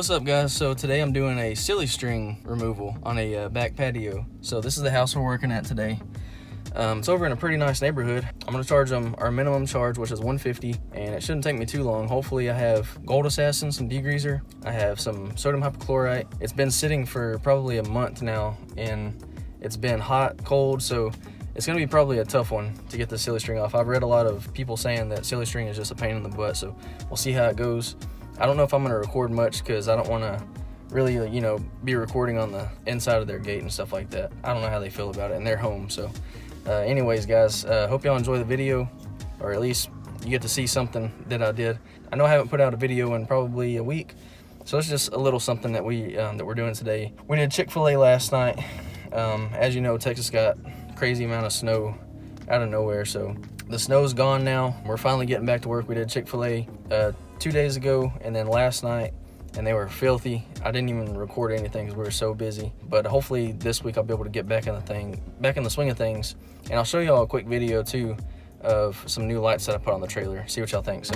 What's up, guys? So today I'm doing a silly string removal on a back patio. So this is the house we're working at today. It's over in a pretty nice neighborhood. I'm gonna charge them our minimum charge, which is $150, and it shouldn't take me too long. Hopefully I have Gold Assassin, some degreaser. I have some sodium hypochlorite. It's been sitting for probably a month now, and it's been hot, cold, so it's gonna be probably a tough one to get the silly string off. I've read a lot of people saying that silly string is just a pain in the butt, so we'll see how it goes. I don't know if I'm gonna record much because I don't wanna really, be recording on the inside of their gate and stuff like that. I don't know how they feel about it in their home. So anyways, guys, hope y'all enjoy the video, or at least you get to see something that I did. I know I haven't put out a video in probably a week, so it's just a little something that we're doing today. We did Chick-fil-A last night. As you know, Texas got a crazy amount of snow out of nowhere, so the snow's gone now. We're finally getting back to work. We did Chick-fil-A 2 days ago, and then last night, and they were filthy. I didn't even record anything because we were so busy. But hopefully this week I'll be able to get back in the swing of things, and I'll show y'all a quick video too of some new lights that I put on the trailer. See what y'all think. So.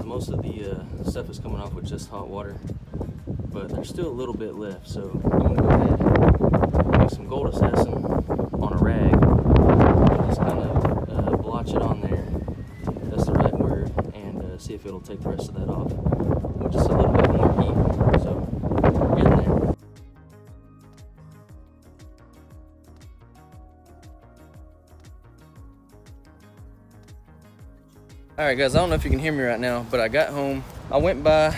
Most of the stuff is coming off with just hot water, but there's still a little bit left, so I'm gonna go ahead and use some Gold Assassin on a rag and just kind of blotch it on there. That's the right word, and see if it'll take the rest of that off with just a little bit more heat. So we're getting there. Alright guys, I don't know if you can hear me right now, but I got home, I went by,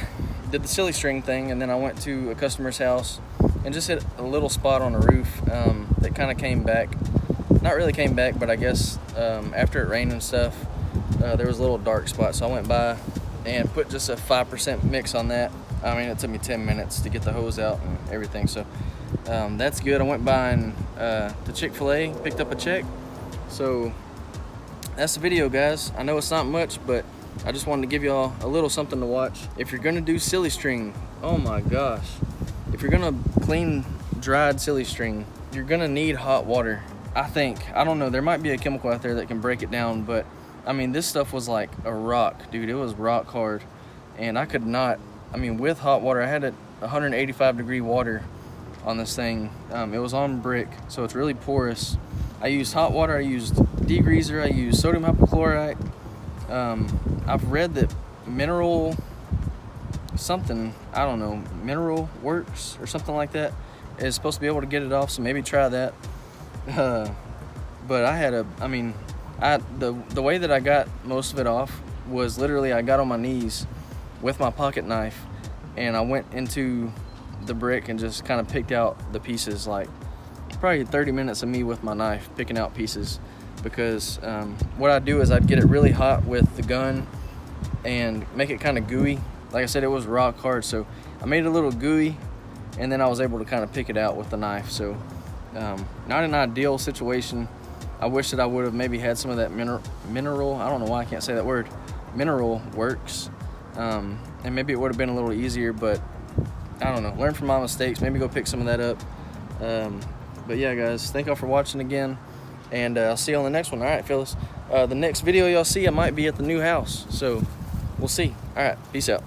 did the silly string thing, and then I went to a customer's house and just hit a little spot on the roof that kind of came back. Not really came back, but I guess after it rained and stuff, there was a little dark spot, so I went by and put just a 5% mix on that. I mean, it took me 10 minutes to get the hose out and everything, so that's good. I went by and to Chick-fil-A, picked up a check, so that's the video, guys. I know it's not much, but I just wanted to give y'all a little something to watch. If you're gonna do silly string, oh my gosh, if you're gonna clean dried silly string, you're gonna need hot water. I think, I don't know, there might be a chemical out there that can break it down, but I mean, this stuff was like a rock, dude. It was rock hard, and I could not, I mean, with hot water, I had it 185 degree water on this thing. It was on brick, so it's really porous. I used hot water, I used degreaser, I used sodium hypochlorite. I've read that mineral something, I don't know, mineral works or something like that is supposed to be able to get it off, so maybe try that. But I had the way that I got most of it off was literally I got on my knees with my pocket knife, and I went into the brick and just kind of picked out the pieces, like probably 30 minutes of me with my knife picking out pieces, because what I'd do is I'd get it really hot with the gun and make it kind of gooey. Like I said, it was rock hard, so I made it a little gooey, and then I was able to kind of pick it out with the knife. So not an ideal situation. I wish that I would have maybe had some of that mineral, I don't know why I can't say that word, mineral works, and maybe it would have been a little easier, but I don't know, learn from my mistakes, maybe go pick some of that up. But yeah, guys, thank y'all for watching again, and I'll see you on the next one. All right, fellas. The next video y'all see, I might be at the new house, so we'll see. All right, peace out.